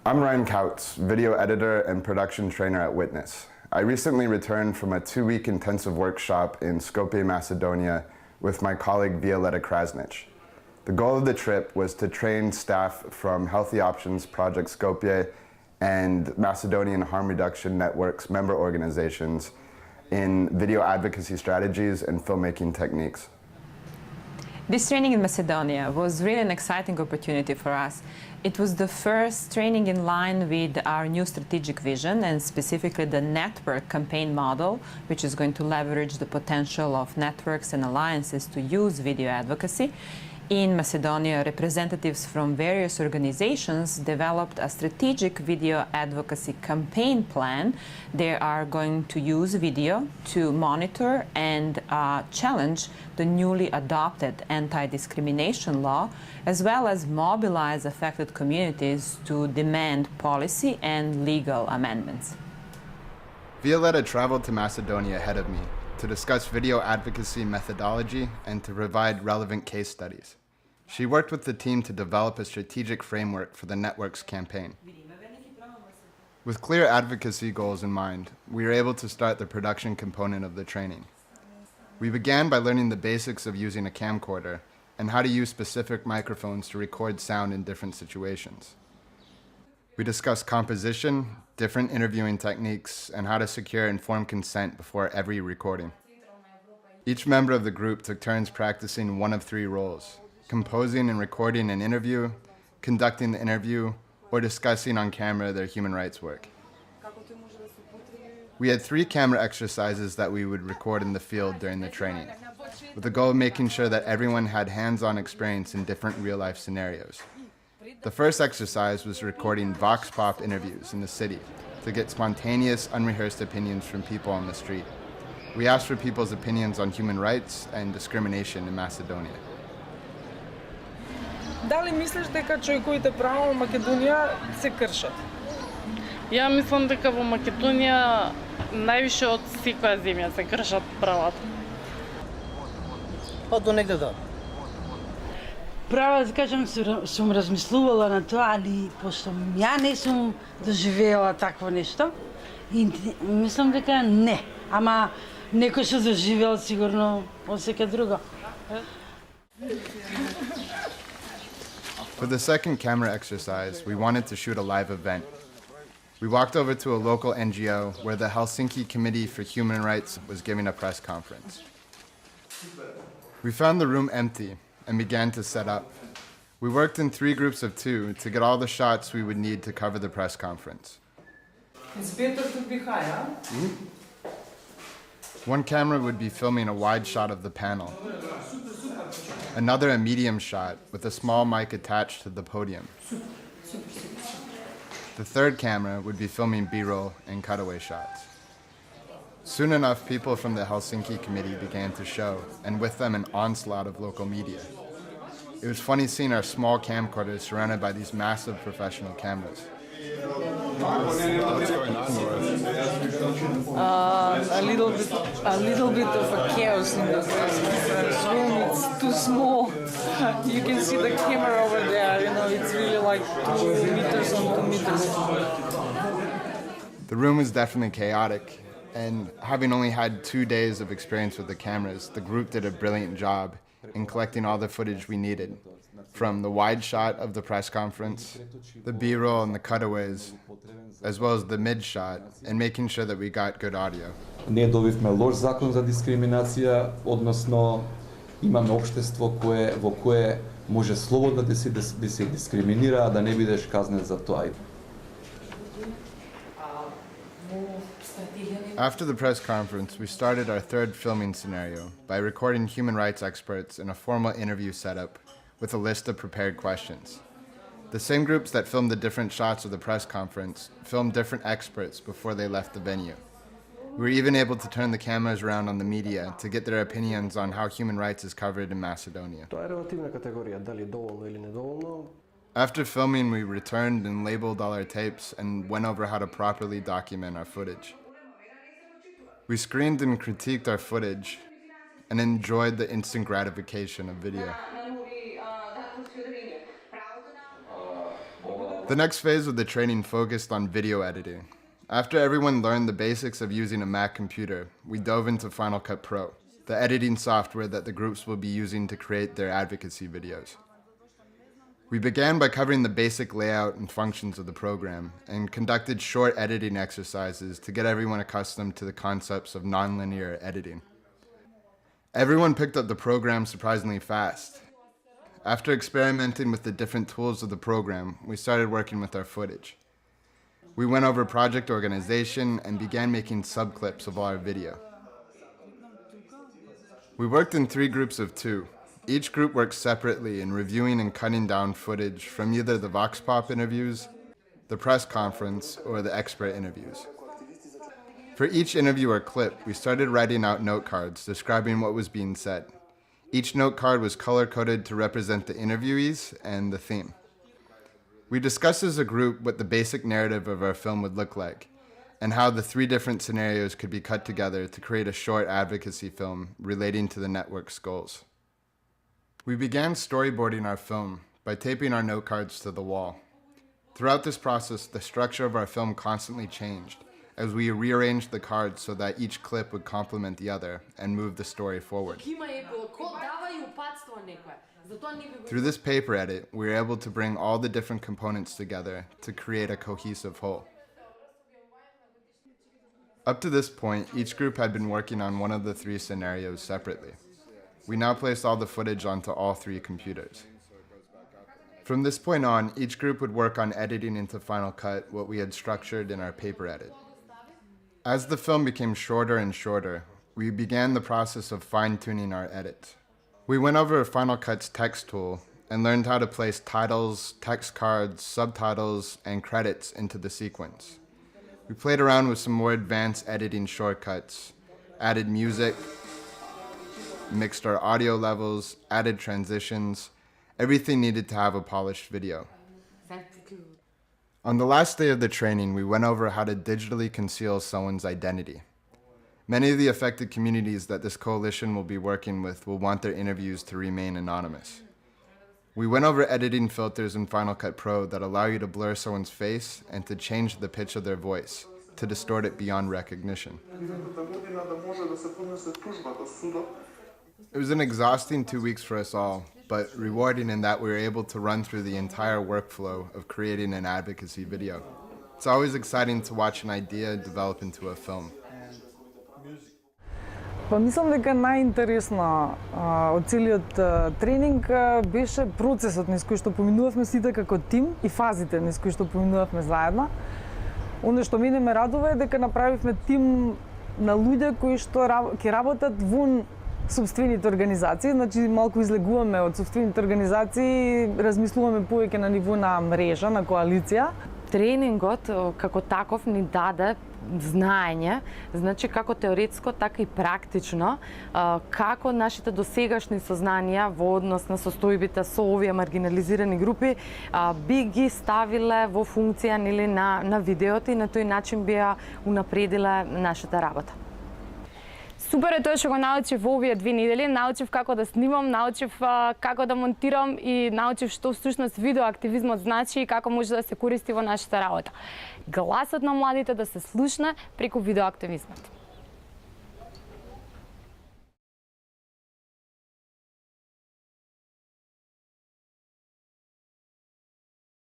I'm Ryan Kautz, video editor and production trainer at Witness. I recently returned from a 2-week intensive workshop in Skopje, Macedonia with my colleague Violeta Krasnic. The goal of the trip was to train staff from Healthy Options Project Skopje and Macedonian Harm Reduction Network's member organizations in video advocacy strategies and filmmaking techniques. This training in Macedonia was really an exciting opportunity for us. It was the first training in line with our new strategic vision and specifically the network campaign model, which is going to leverage the potential of networks and alliances to use video advocacy. In Macedonia, representatives from various organizations developed a strategic video advocacy campaign plan. They are going to use video to monitor and challenge the newly adopted anti-discrimination law, as well as mobilize affected communities to demand policy and legal amendments. Violeta traveled to Macedonia ahead of me to discuss video advocacy methodology and to provide relevant case studies. She worked with the team to develop a strategic framework for the network's campaign. With clear advocacy goals in mind, we were able to start the production component of the training. We began by learning the basics of using a camcorder and how to use specific microphones to record sound in different situations. We discussed composition, different interviewing techniques, and how to secure informed consent before every recording. Each member of the group took turns practicing one of 3 roles: composing and recording an interview, conducting the interview, or discussing on camera their human rights work. We had 3 camera exercises that we would record in the field during the training, with the goal of making sure that everyone had hands-on experience in different real-life scenarios. The first exercise was recording vox pop interviews in the city to get spontaneous, unrehearsed opinions from people on the street. We asked for people's opinions on human rights and discrimination in Macedonia. Дали мислиш дека човековите права во Македонија се кршат? Ја мислам дека во Македонија највише од секоја земја се кршат правата. Па до негде да. Права да кажам, сум размислувала на тоа, али пошто ја не сум доживеала такво нешто и мислам дека не. Ама некој што доживеал сигурно осеќа друго. For the second camera exercise, we wanted to shoot a live event. We walked over to a local NGO where the Helsinki Committee for Human Rights was giving a press conference. We found the room empty and began to set up. We worked in 3 groups of 2 to get all the shots we would need to cover the press conference. It's better to be high, huh? One camera would be filming a wide shot of the panel, another a medium shot with a small mic attached to the podium. The third camera would be filming B-roll and cutaway shots. Soon enough, people from the Helsinki Committee began to show, and with them an onslaught of local media. It was funny seeing our small camcorders surrounded by these massive professional cameras. What's going on, Laura? A little bit of a chaos in the room. It's too small. You can see the camera over there. You know, it's really like 2 meters on 2 meters. The room was definitely chaotic, and having only had 2 days of experience with the cameras, the group did a brilliant job in collecting all the footage we needed, from the wide shot of the press conference, the B-roll and the cutaways, as well as the mid-shot, and making sure that we got good audio. Не добивме лош закон за дискриминација, односно имаме општество во кое може слободно да се дискриминира, а да не бидеш казнет за тоа. After the press conference, we started our third filming scenario by recording human rights experts in a formal interview setup with a list of prepared questions. The same groups that filmed the different shots of the press conference filmed different experts before they left the venue. We were even able to turn the cameras around on the media to get their opinions on how human rights is covered in Macedonia. After filming, we returned and labeled all our tapes and went over how to properly document our footage. We screened and critiqued our footage and enjoyed the instant gratification of video. The next phase of the training focused on video editing. After everyone learned the basics of using a Mac computer, we dove into Final Cut Pro, the editing software that the groups will be using to create their advocacy videos. We began by covering the basic layout and functions of the program and conducted short editing exercises to get everyone accustomed to the concepts of nonlinear editing. Everyone picked up the program surprisingly fast. After experimenting with the different tools of the program, we started working with our footage. We went over project organization and began making subclips of our video. We worked in 3 groups of 2. Each group worked separately in reviewing and cutting down footage from either the Vox Pop interviews, the press conference, or the expert interviews. For each interview or clip, we started writing out note cards describing what was being said. Each note card was color-coded to represent the interviewees and the theme. We discussed as a group what the basic narrative of our film would look like, and how the 3 different scenarios could be cut together to create a short advocacy film relating to the network's goals. We began storyboarding our film by taping our note cards to the wall. Throughout this process, the structure of our film constantly changed as we rearranged the cards so that each clip would complement the other and move the story forward. Through this paper edit, we were able to bring all the different components together to create a cohesive whole. Up to this point, each group had been working on one of the 3 scenarios separately. We now placed all the footage onto all 3 computers. From this point on, each group would work on editing into Final Cut what we had structured in our paper edit. As the film became shorter and shorter, we began the process of fine-tuning our edits. We went over Final Cut's text tool and learned how to place titles, text cards, subtitles, and credits into the sequence. We played around with some more advanced editing shortcuts, added music, mixed our audio levels, added transitions. Everything needed to have a polished video. On the last day of the training, we went over how to digitally conceal someone's identity. Many of the affected communities that this coalition will be working with will want their interviews to remain anonymous. We went over editing filters in Final Cut Pro that allow you to blur someone's face and to change the pitch of their voice, to distort it beyond recognition. It was an exhausting 2 weeks for us all, but rewarding in that we were able to run through the entire workflow of creating an advocacy video. It's always exciting to watch an idea develop into a film. Па мислам дека најинтересно од целиот тренинг беше процесот низ кој што поминувавме сите како тим и фазите низ кои што поминувавме заедно. Оно што мене ме радува е дека направивме тим на луѓе кои што ќе работат вон собствените организации, значи малку излегуваме од собствените организации, размислуваме повеќе на ниво на мрежа, на коалиција. Тренингот како таков ни даде знаење, значи како теоретско, така и практично, како нашите досегашни сознанија во однос на состојбите со овие маргинализирани групи би ги ставиле во функција нели на видеото и на тој начин би ја унапредиле нашата работа. Супер е тоа што го научив во овие 2 недели, научив како да снимам, научив како да монтирам и научив што всушност видеоактивизмот значи и како може да се користи во нашата работа. Гласот на младите да се слушне преку видеоактивизмот.